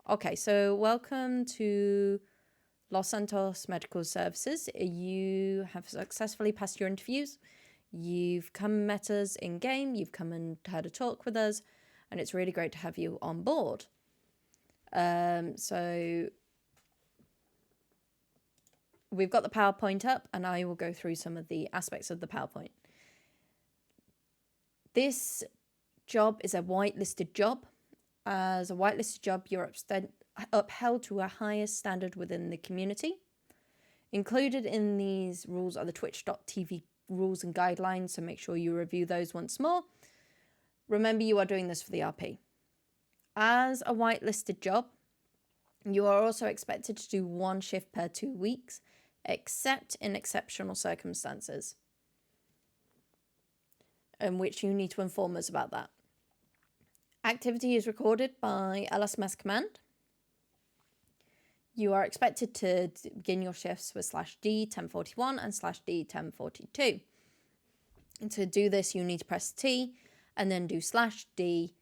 Okay, so welcome to Los Santos Medical Services. You have successfully passed your interviews. You've come and met us in game. You've come and had a talk with us, and it's really great to have you on board. So we've got the PowerPoint up, and I will go through some of the aspects of the PowerPoint. This job is a whitelisted job. As a whitelisted job, you're upheld to a higher standard within the community. Included in these rules are the Twitch.tv rules and guidelines, so make sure you review those once more. Remember, you are doing this for the RP. As a whitelisted job, you are also expected to do 1 shift per 2 weeks, except in exceptional circumstances, in which you need to inform us about that. Activity is recorded by LSMS command. You are expected to begin your shifts with /D 1041 and /D 1042. And to do this, you need to press T and then do /D,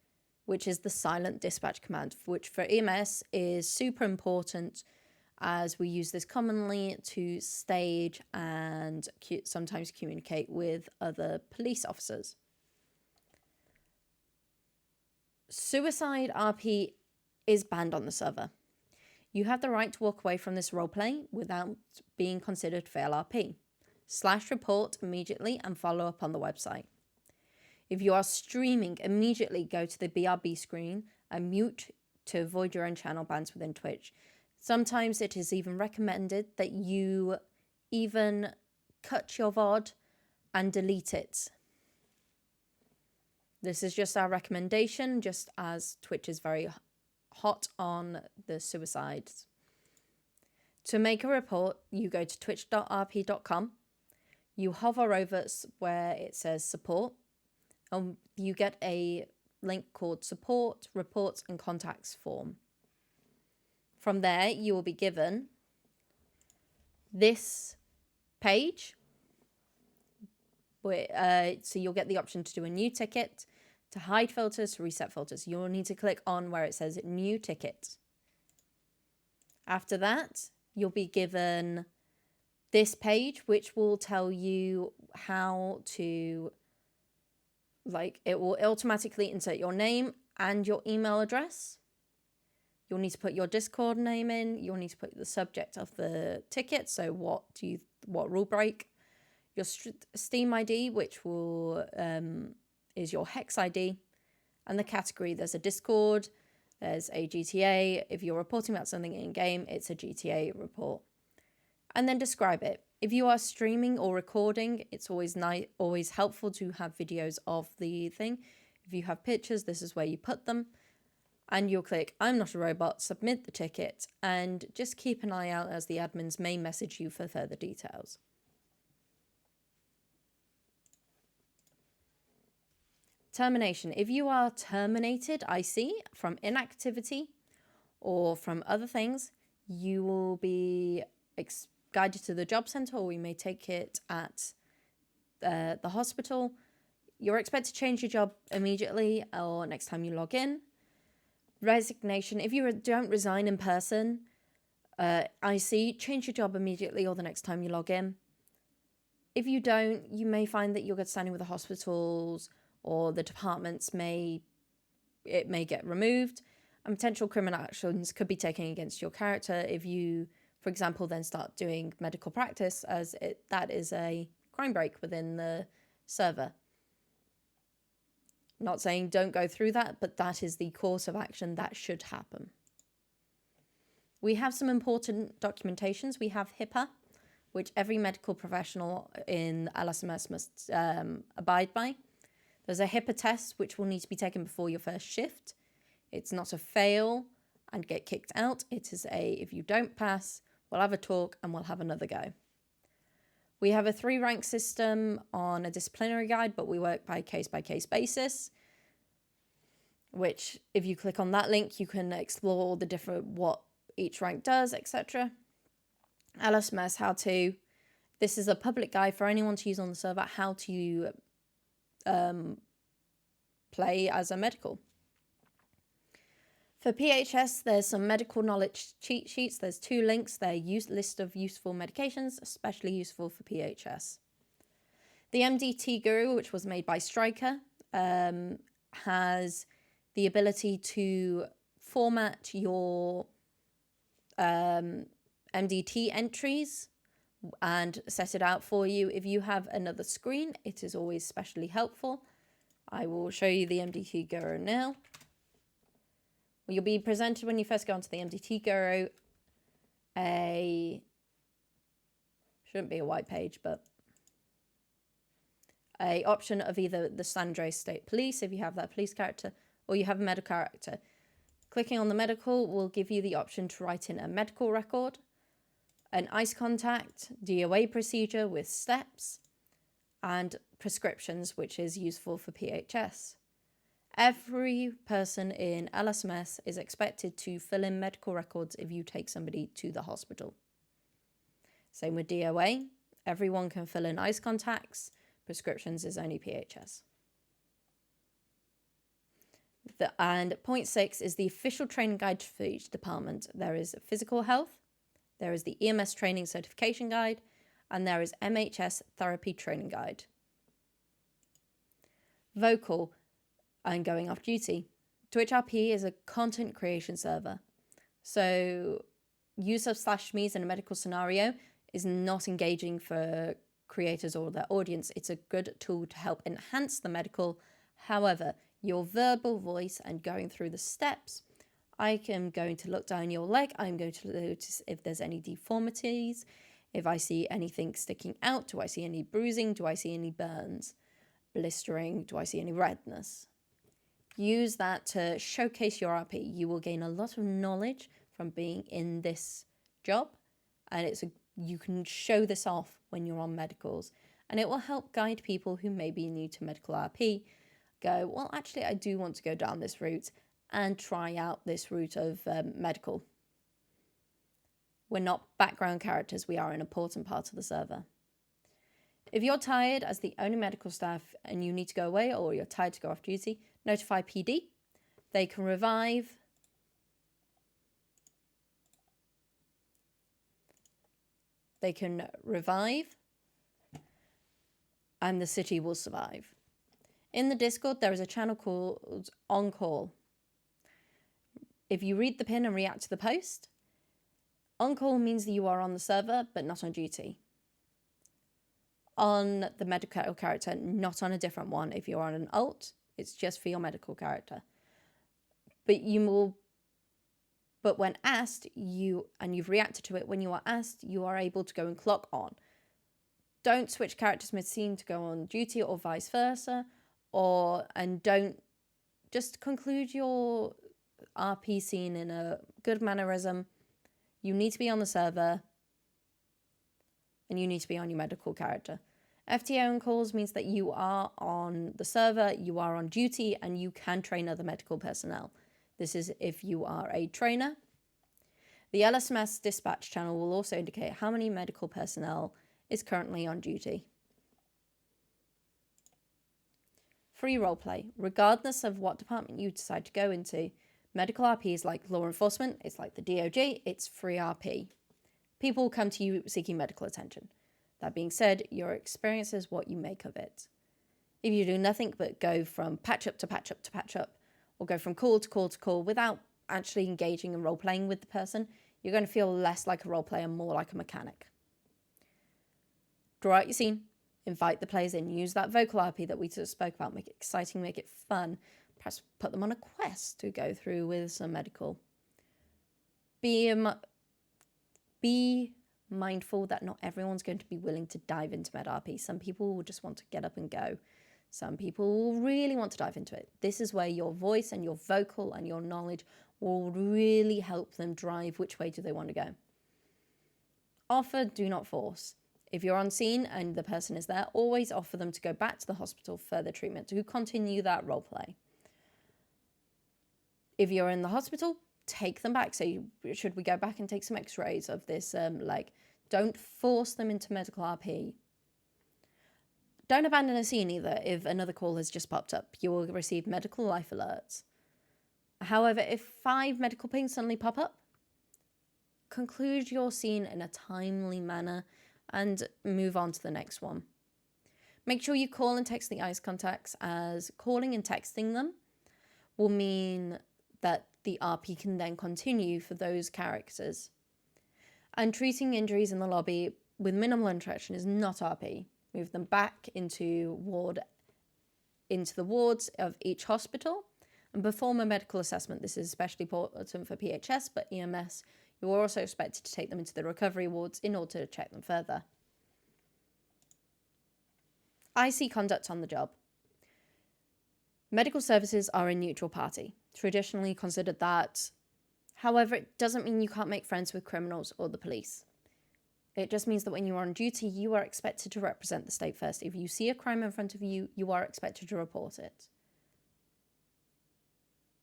which is the silent dispatch command, which for EMS is super important, as we use this commonly to stage and sometimes communicate with other police officers. Suicide RP is banned on the server. You have the right to walk away from this roleplay without being considered fail RP. /report immediately and follow up on the website. If you are streaming, immediately go to the BRB screen and mute to avoid your own channel bans within Twitch. Sometimes it is even recommended that you even cut your VOD and delete it. This is just our recommendation, just as Twitch is very hot on the suicides. To make a report, you go to twitch.rp.com. You hover over where it says support, and you get a link called support, reports, and contacts form. From there, you will be given this page. So you'll get the option to do a new ticket, to hide filters, to reset filters. You'll need to click on where it says new ticket. After that, you'll be given this page, which will tell you how to, it will automatically insert your name and your email address. You'll need to put your Discord name in. You'll need to put the subject of the ticket. So what rule break? Your Steam ID, which will is your hex ID, and the category. There's a Discord, there's a GTA. If you're reporting about something in game, it's a GTA report. And then describe it. If you are streaming or recording, it's always helpful to have videos of the thing. If you have pictures, this is where you put them. And you'll click I'm not a robot, submit the ticket, and just keep an eye out, as the admins may message you for further details. Termination. If you are terminated, from inactivity or from other things, you will be guided to the job center, or we may take it at the hospital. You're expected to change your job immediately or next time you log in. Resignation. If you don't resign in person, change your job immediately or the next time you log in. If you don't, you may find that you'll get standing with the hospitals, or the departments may get removed, and potential criminal actions could be taken against your character if you, for example, then start doing medical practice, as that is a crime break within the server. Not saying don't go through that, but that is the course of action that should happen. We have some important documentations. We have HIPAA, which every medical professional in LSMS must abide by. There's a HIPAA test, which will need to be taken before your first shift. It's not a fail and get kicked out. It is if you don't pass, we'll have a talk and we'll have another go. We have a 3-rank system on a disciplinary guide, but we work by case basis, which if you click on that link, you can explore all the different, what each rank does, etc. LSMS how-to. This is a public guide for anyone to use on the server, how to play as a medical. For PHS, there's some medical knowledge cheat sheets. There's 2 links. They're list of useful medications, especially useful for PHS. The MDT Guru, which was made by Stryker, has the ability to format your MDT entries and set it out for you. If you have another screen, it is always especially helpful. I will show you the MDT Guru now. You'll be presented when you first go onto the MDT Guru shouldn't be a white page, but a option of either the San Andreas State Police, if you have that police character, or you have a medical character. Clicking on the medical will give you the option to write in a medical record, an ICE contact, DOA procedure with steps, and prescriptions, which is useful for PHS. Every person in LSMS is expected to fill in medical records if you take somebody to the hospital. Same with DOA. Everyone can fill in ICE contacts. Prescriptions is only PHS. And point 6 is the official training guide for each department. There is physical health, there is the EMS training certification guide, and there is MHS therapy training guide. Vocal and going off duty. Twitch RP is a content creation server. So use of /me's in a medical scenario is not engaging for creators or their audience. It's a good tool to help enhance the medical. However, your verbal voice and going through the steps, I am going to look down your leg. I'm going to notice if there's any deformities, if I see anything sticking out. Do I see any bruising? Do I see any burns? Blistering? Do I see any redness? Use that to showcase your RP. You will gain a lot of knowledge from being in this job, and you can show this off when you're on medicals, and it will help guide people who may be new to medical RP go, well, actually, I do want to go down this route and try out this route of medical. We're not background characters. We are an important part of the server. If you're tired as the only medical staff and you need to go away, or you're tired to go off duty, notify PD. They can revive. They can revive, and the city will survive. In the Discord, there is a channel called On Call. If you read the pin and react to the post, on call means that you are on the server, but not on duty. On the medical character, not on a different one. If you're on an alt, it's just for your medical character. But when asked, you've reacted to it, when you are asked, you are able to go and clock on. Don't switch characters mid-scene to go on duty or vice versa, and don't just conclude your RP scene in a good mannerism. You need to be on the server, and you need to be on your medical character. FTO on calls means that you are on the server, you are on duty, and you can train other medical personnel. This is if you are a trainer. The LSMS dispatch channel will also indicate how many medical personnel is currently on duty. Free roleplay. Regardless of what department you decide to go into, medical RP is like law enforcement, it's like the DOJ, it's free RP. People will come to you seeking medical attention. That being said, your experience is what you make of it. If you do nothing but go from patch up to patch up to patch up, or go from call to call to call without actually engaging and role-playing with the person, you're going to feel less like a role-player, more like a mechanic. Draw out your scene, invite the players in, use that vocal RP that we just spoke about, make it exciting, make it fun, perhaps put them on a quest to go through with some medical. Be mindful that not everyone's going to be willing to dive into med RP. Some people will just want to get up and go. Some people will really want to dive into it. This is where your voice and your vocal and your knowledge will really help them drive which way do they want to go. Offer, do not force. If you're on scene and the person is there, always offer them to go back to the hospital for further treatment to continue that role play. If you're in the hospital, take them back. Say, should we go back and take some x-rays of this leg? Don't force them into medical RP. Don't abandon a scene either if another call has just popped up. You will receive medical life alerts. However, if 5 medical pings suddenly pop up, conclude your scene in a timely manner and move on to the next one. Make sure you call and text the ICE contacts, as calling and texting them will mean that the RP can then continue for those characters. And treating injuries in the lobby with minimal interaction is not RP. Move them back into the wards of each hospital and perform a medical assessment. This is especially important for PHS, but EMS, you are also expected to take them into the recovery wards in order to check them further. IC conduct on the job. Medical services are a neutral party, traditionally considered that. However, it doesn't mean you can't make friends with criminals or the police. It just means that when you are on duty, you are expected to represent the state first. If you see a crime in front of you, you are expected to report it.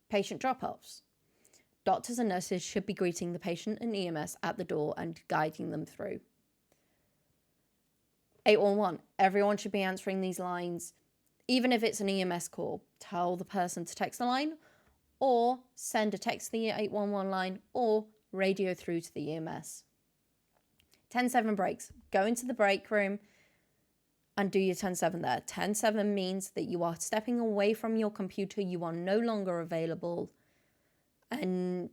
Patient drop-offs. Doctors and nurses should be greeting the patient and EMS at the door and guiding them through. 811. Everyone should be answering these lines. Even if it's an EMS call, tell the person to text the line or send a text to the 811 line or radio through to the EMS. 10-7 breaks. Go into the break room and do your 10-7 there. 10-7 means that you are stepping away from your computer, you are no longer available, and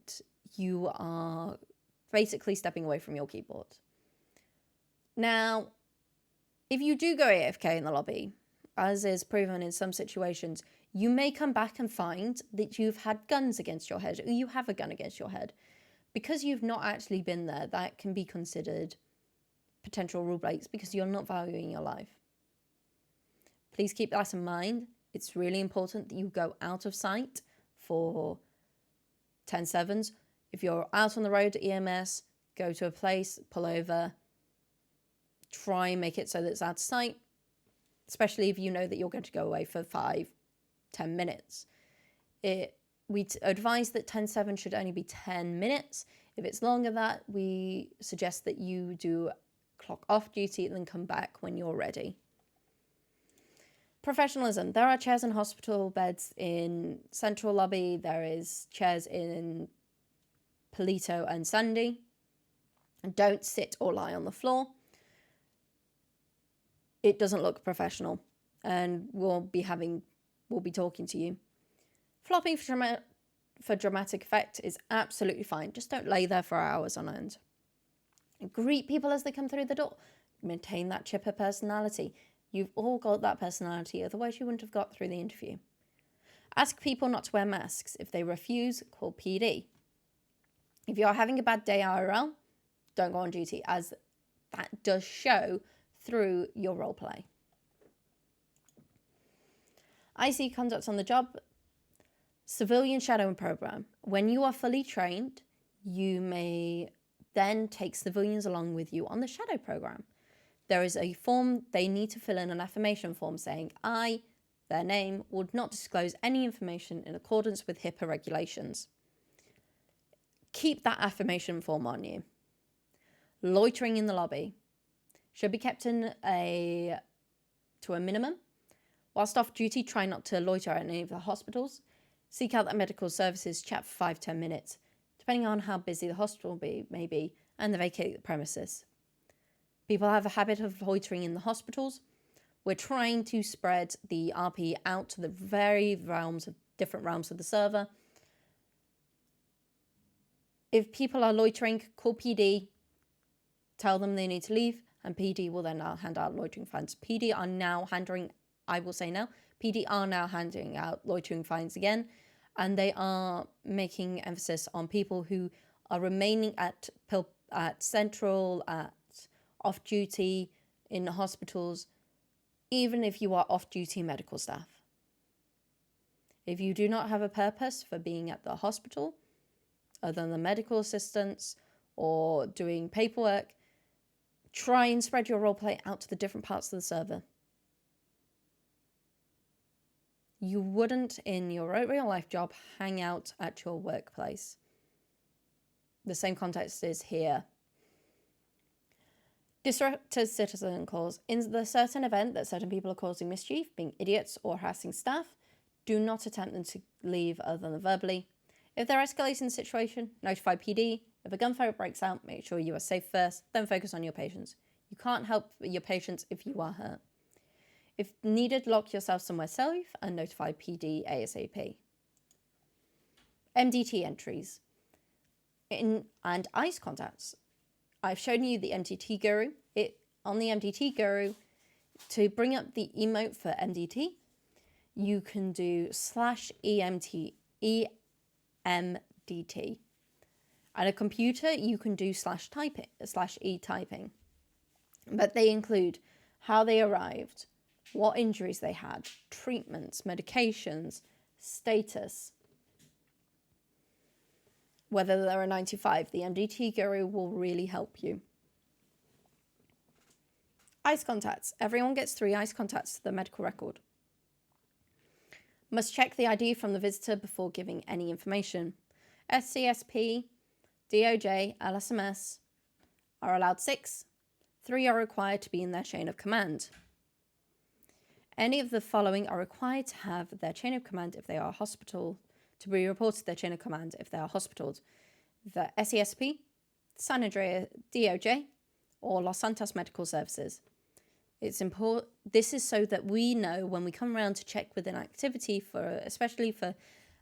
you are basically stepping away from your keyboard. Now, if you do go AFK in the lobby, as is proven in some situations, you may come back and find that you've had guns against your head, or you have a gun against your head. Because you've not actually been there, that can be considered potential rule breaks because you're not valuing your life. Please keep that in mind. It's really important that you go out of sight for 10-7s. If you're out on the road at EMS, go to a place, pull over, try and make it so that it's out of sight, especially if you know that you're going to go away for 5-10 minutes. We advise that 10-7 should only be 10 minutes. If it's longer than that, we suggest that you do clock off duty and then come back when you're ready. Professionalism. There are chairs and hospital beds in Central Lobby. There is chairs in Polito and Sandy. And don't sit or lie on the floor. It doesn't look professional, and we'll be talking to you. Flopping for dramatic effect is absolutely fine. Just don't lay there for hours on end. Greet people as they come through the door. Maintain that chipper personality. You've all got that personality, otherwise you wouldn't have got through the interview. Ask people not to wear masks. If they refuse, call PD. If you're having a bad day IRL, don't go on duty, as that does show through your role play. IC conduct on the job. Civilian shadowing program. When you are fully trained, you may then take civilians along with you on the shadow program. There is a form they need to fill in, an affirmation form saying, I, their name, would not disclose any information in accordance with HIPAA regulations. Keep that affirmation form on you. Loitering in the lobby should be kept to a minimum. Whilst off duty, try not to loiter at any of the hospitals. Seek out the medical services chat for 5-10 minutes, depending on how busy the hospital may be, and then vacate the premises. People have a habit of loitering in the hospitals. We're trying to spread the RP out to the different realms of the server. If people are loitering, call PD, tell them they need to leave, and PD will then hand out loitering fines. PD are now handing out loitering fines again, and they are making emphasis on people who are remaining at Central, at off-duty, in hospitals, even if you are off-duty medical staff. If you do not have a purpose for being at the hospital, other than the medical assistants or doing paperwork, try and spread your roleplay out to the different parts of the server. You wouldn't, in your real life job, hang out at your workplace. The same context is here. Disruptive citizen calls. In the certain event that certain people are causing mischief, being idiots or harassing staff, do not attempt them to leave other than verbally. If they're escalating the situation, notify PD. If a gunfight breaks out, make sure you are safe first, then focus on your patients. You can't help your patients if you are hurt. If needed, lock yourself somewhere safe and notify PD ASAP. MDT entries and ICE contacts. I've shown you the MDT Guru. On the MDT Guru, to bring up the emote for MDT, you can do /EMDT. At a computer, you can do /E typing. But they include how they arrived, what injuries they had, treatments, medications, status, whether they're a 95. The MDT Guru will really help you. ICE contacts. Everyone gets 3 ICE contacts to the medical record. Must check the ID from the visitor before giving any information. SCSP, DOJ, LSMS are allowed 6. 3 are required to be in their chain of command. Any of the following are required to have their chain of command if they are hospital, to be reported their chain of command if they are hospitaled. The SCSP, San Andreas DOJ, or Los Santos Medical Services. It's important. This is so that we know when we come around to check with an activity, especially for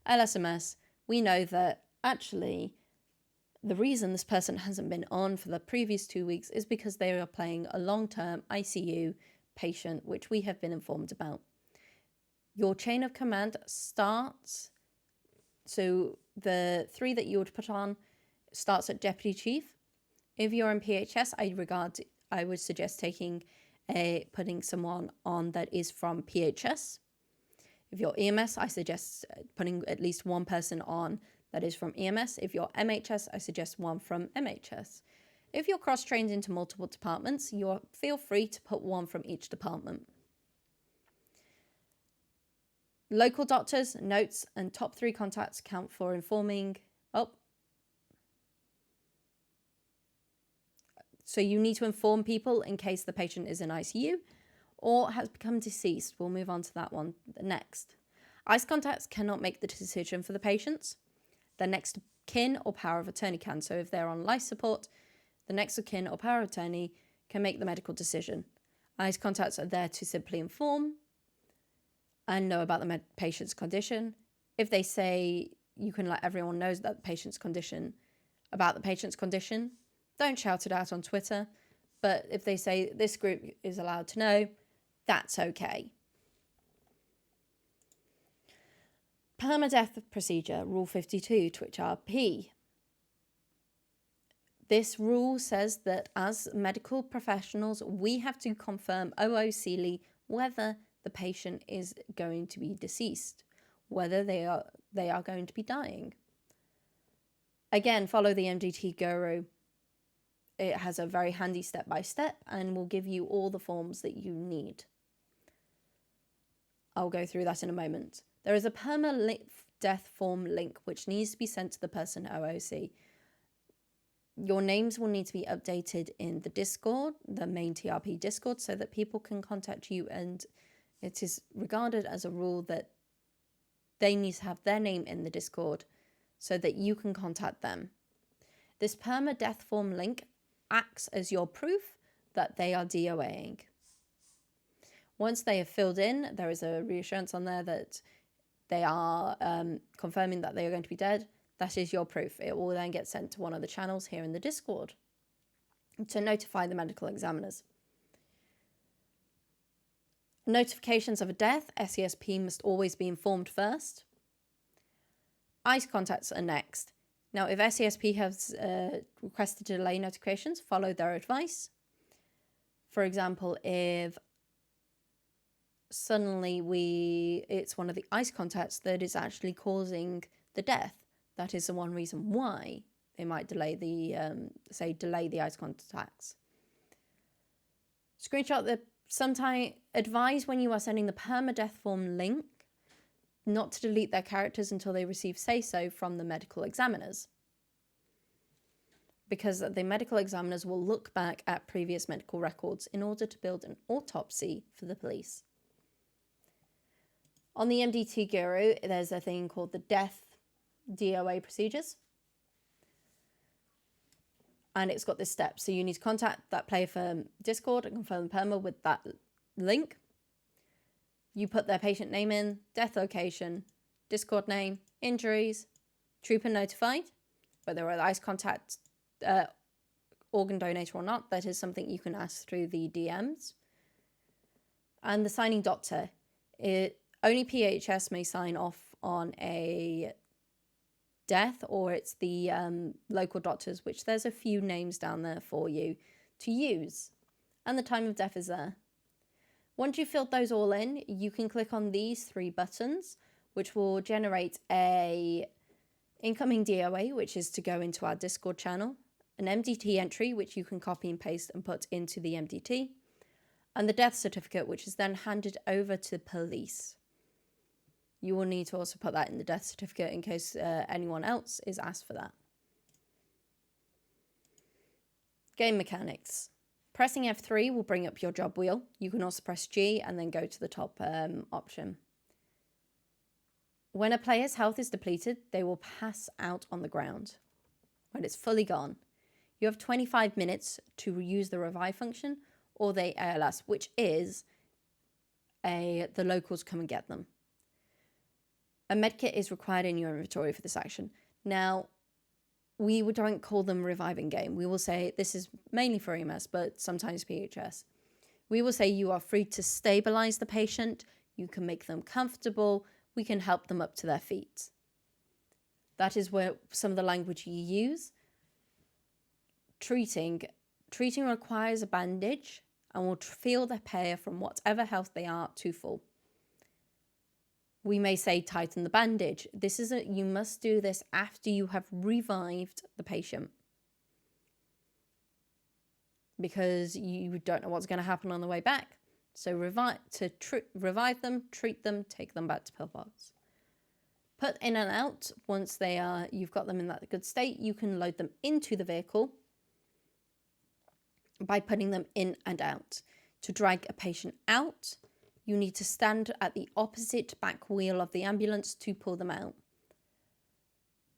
LSMS, we know that actually the reason this person hasn't been on for the previous 2 weeks is because they are playing a long-term ICU patient, which we have been informed about. Your chain of command starts, so the 3 that you would put on starts at Deputy Chief. If you're in PHS, I would suggest putting someone on that is from PHS. If you're EMS, I suggest putting at least one person on that is from EMS. If you're MHS, I suggest one from MHS. If you're cross-trained into multiple departments, feel free to put one from each department. Local doctors, notes, and top 3 contacts count for informing. So you need to inform people in case the patient is in ICU or has become deceased. We'll move on to that one next. ICE contacts cannot make the decision for the patients. The next of kin or power of attorney can. So if they're on life support, the next of kin or power of attorney can make the medical decision. ICE contacts are there to simply inform and know about the patient's condition. If they say you can let everyone know that the patient's condition, don't shout it out on Twitter. But if they say this group is allowed to know, that's okay. Permadeath procedure, Rule 52, Twitch RP. This rule says that as medical professionals, we have to confirm OOCly whether the patient is going to be deceased, whether they are going to be dying. Again, follow the MDT Guru. It has a very handy step-by-step and will give you all the forms that you need. I'll go through that in a moment. There is a perma-death form link which needs to be sent to the person OOC. Your names will need to be updated in the Discord, the main TRP Discord, so that people can contact you, and it is regarded as a rule that they need to have their name in the Discord so that you can contact them. This perma-death form link acts as your proof that they are DOAing. Once they have filled in, there is a reassurance on there that they are confirming that they are going to be dead. That is your proof. It will then get sent to one of the channels here in the Discord to notify the medical examiners. Notifications of a death, SCSP must always be informed first. ICE contacts are next. Now, if SCSP has requested delay notifications, follow their advice. For example, if suddenly it's one of the ICE contacts that is actually causing the death, that is the one reason why they might delay the ICE contacts. Sometimes advise when you are sending the permadeath form link not to delete their characters until they receive say-so from the medical examiners, because the medical examiners will look back at previous medical records in order to build an autopsy for the police. On the MDT Guru, there's a thing called the DOA procedures. And it's got this step. So you need to contact that player from Discord and confirm the perma with that link. You put their patient name in, death location, Discord name, injuries, trooper notified, whether a ICE contact, organ donator or not. That is something you can ask through the DMs. And the signing doctor. Only PHS may sign off on a death, or it's the local doctors, which there's a few names down there for you to use. And the time of death is there. Once you've filled those all in, you can click on these 3 buttons, which will generate a incoming DOA, which is to go into our Discord channel, an MDT entry, which you can copy and paste and put into the MDT, and the death certificate, which is then handed over to the police. You will need to also put that in the death certificate in case anyone else is asked for that. Game mechanics. Pressing F3 will bring up your job wheel. You can also press G and then go to the top option. When a player's health is depleted, they will pass out on the ground. When it's fully gone, you have 25 minutes to use the revive function or the ALS, which is the locals come and get them. A medkit is required in your inventory for this action. Now, we don't call them reviving game. We will say, this is mainly for EMS, but sometimes PHS. We will say you are free to stabilize the patient. You can make them comfortable. We can help them up to their feet. That is where some of the language you use. Treating requires a bandage and will feel the pair from whatever health they are to full. We may say tighten the bandage. You must do this after you have revived the patient, because you don't know what's going to happen on the way back. So revive them, treat them, take them back to pillbox. Put in and out. Once you've got them in that good state, you can load them into the vehicle by putting them in and out. To drag a patient out, you need to stand at the opposite back wheel of the ambulance to pull them out,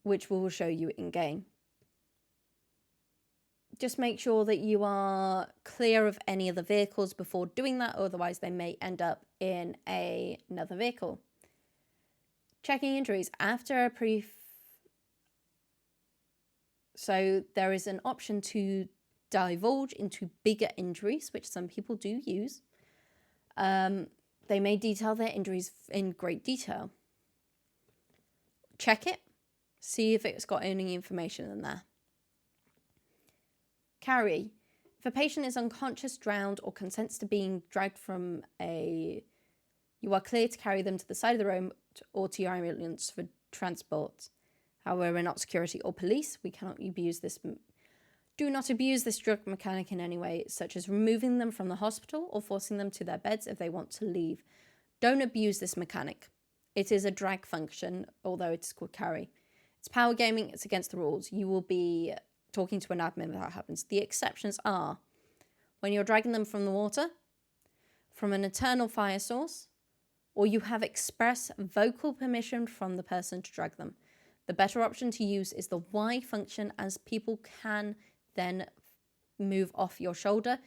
which we will show you in game. Just make sure that you are clear of any of the vehicles before doing that, otherwise they may end up in another vehicle. Checking injuries after a So there is an option to divulge into bigger injuries, which some people do use. They may detail their injuries in great detail. Check it. See if it's got any information in there. Carry. If a patient is unconscious, drowned, or consents to being dragged from you are clear to carry them to the side of the road or to your ambulance for transport. However, we're not security or police. We cannot abuse this. Do not abuse this drug mechanic in any way, such as removing them from the hospital or forcing them to their beds if they want to leave. Don't abuse this mechanic. It is a drag function, although it's called carry. It's power gaming. It's against the rules. You will be talking to an admin if that happens. The exceptions are when you're dragging them from the water, from an internal fire source, or you have express vocal permission from the person to drag them. The better option to use is the Y function, as people can then move off your shoulder.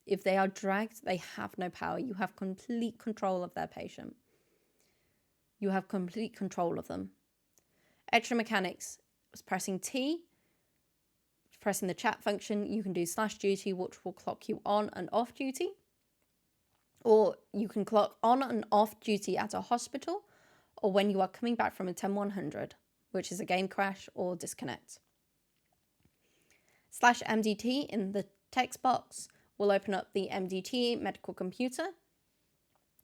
If they are dragged, they have no power. You have complete control of their patient. You have complete control of them. Extra mechanics. Pressing T, pressing the chat function, you can do /duty, which will clock you on and off duty. Or you can clock on and off duty at a hospital, or when you are coming back from a 10-100, which is a game crash or disconnect. /MDT in the text box will open up the MDT medical computer,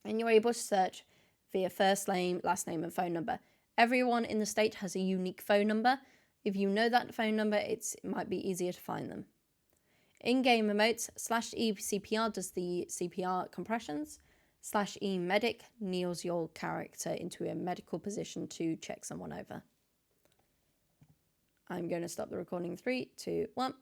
and you're able to search via first name, last name, and phone number. Everyone in the state has a unique phone number. If you know that phone number, it might be easier to find them. In-game emotes, /eCPR does the CPR compressions, /eMedic kneels your character into a medical position to check someone over. I'm going to stop the recording. 3, 2, 1.